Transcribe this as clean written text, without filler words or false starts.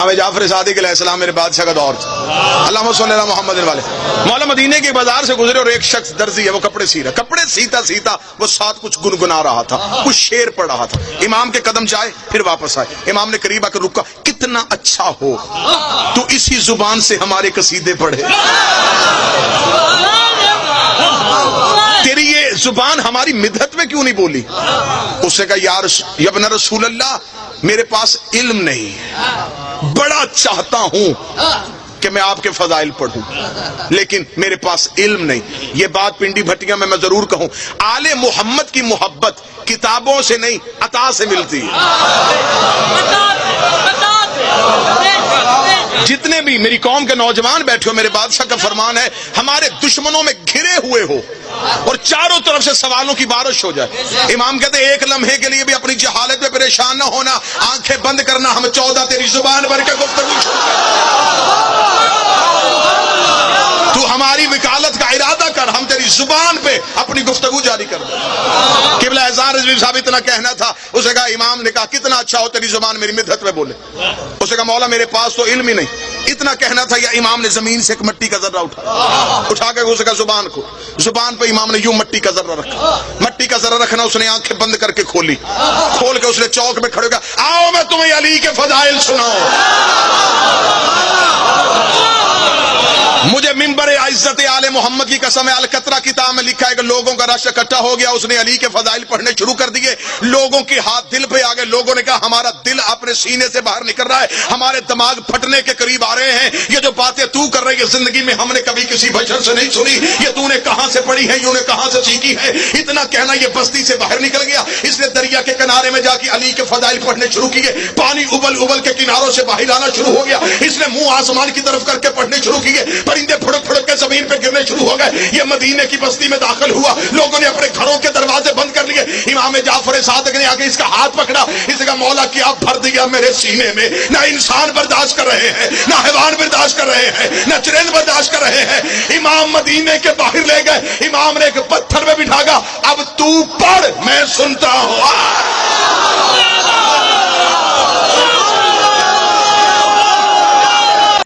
امام جعفر صادق علیہ السلام میرے بادشاہ کا دور تھا، اللہم صلی اللہ محمد والے. مولا مدینے کے بازار سے گزرے اور ایک شخص درزی ہے، وہ کپڑے سی رہا، کپڑے سیتا سیتا وہ ساتھ کچھ گنگنا رہا تھا، کچھ شعر پڑھ رہا تھا. امام کے قدم جائے پھر واپس آئے. امام نے قریب آ کر رکا، کتنا اچھا ہو تو اسی زبان سے ہمارے قصیدے پڑھے، تیری یہ زبان ہماری مدحت میں کیوں نہیں بولی؟ اس نے کہا یا ابن رسول اللہ، میرے پاس علم نہیں ہے، بڑا چاہتا ہوں کہ میں آپ کے فضائل پڑھوں لیکن میرے پاس علم نہیں. یہ بات پنڈی بھٹیاں میں ضرور کہوں، آل محمد کی محبت کتابوں سے نہیں عطا سے ملتی ہے. جتنے بھی میری قوم کے نوجوان بیٹھے ہو، میرے بادشاہ کا فرمان ہے ہمارے دشمنوں میں گھرے ہوئے ہو اور چاروں طرف سے سوالوں کی بارش ہو جائے. امام کہتے ہیں ایک لمحے کے لیے بھی اپنی جہالت میں پریشان نہ ہونا، آنکھیں بند کرنا، ہم 14 تیری زبان بھر کے گفتگو تو ہماری وکالت کا ارادہ کر، ہم تیری زبان پہ اپنی گفتگو جاری کر دیں. قبلہ اعظہار رضوی صاحب اتنا کہنا تھا. اسے کہا امام نے کہا کتنا اچھا ہو تیری زبان میری مدحت میں بولے. اسے کہا مولا میرے پاس تو علم ہی نہیں. اتنا کہنا تھا یا امام نے زمین سے ایک مٹی کا ذرہ اٹھا کے اسے کہا زبان کو، زبان پہ امام نے یوں مٹی کا ذرہ رکھا. مٹی کا ذرہ رکھنا اس نے آنکھیں بند کر کے کھولی، کھول کے اس نے چوک میں کھڑے کہا آؤ میں تمہیں علی کے فضائل سناؤں. مجھے منبر عزت آل محمد کی قسم ہے، القطرہ کتاب میں لکھا ہے کہ لوگوں کا رش اکٹھا ہو گیا، اس نے علی کے فضائل پڑھنے شروع کر دیے. لوگوں کے ہاتھ دل پہ آ گئے. لوگوں نے کہا ہمارا دل اپنے سینے سے باہر نکل رہا ہے، ہمارے دماغ پھٹنے کے قریب آ رہے ہیں. یہ جو باتیں تو کر رہی ہے زندگی میں ہم نے کبھی کسی بشر سے نہیں سنی، یہ تو نے کہاں سے پڑھی ہے، یوں نے کہاں سے سیکھی ہے. اتنا کہنا یہ بستی سے باہر نکل گیا. اس نے دریا کے کنارے میں جا کے علی کے فضائل پڑھنے شروع کیے. پانی ابل ابل کے کناروں سے باہر آنا شروع ہو گیا. اس نے منہ آسمان کی طرف کر کے پڑھنے شروع کیے. پرندے پھڑک پھڑک کے زمین پہ گرنے شروع ہو گئے. یہ مدینے کی بستی میں داخل ہوا، لوگوں نے اپنے گھروں کے دروازے بند کر لیے. امام جعفر صادق نے آ کے اس کا ہاتھ پکڑا، اس کا مولا کیا بھر دیا میرے سینے میں. نہ انسان برداشت کر رہے ہیں، نہ حیوان برداشت کر رہے ہیں، نہ چرند برداشت کر رہے ہیں. امام مدینے کے باہر لے گئے. امام نے ایک پتھر میں بٹھا گا، اب تو پڑھ میں سنتا ہوں.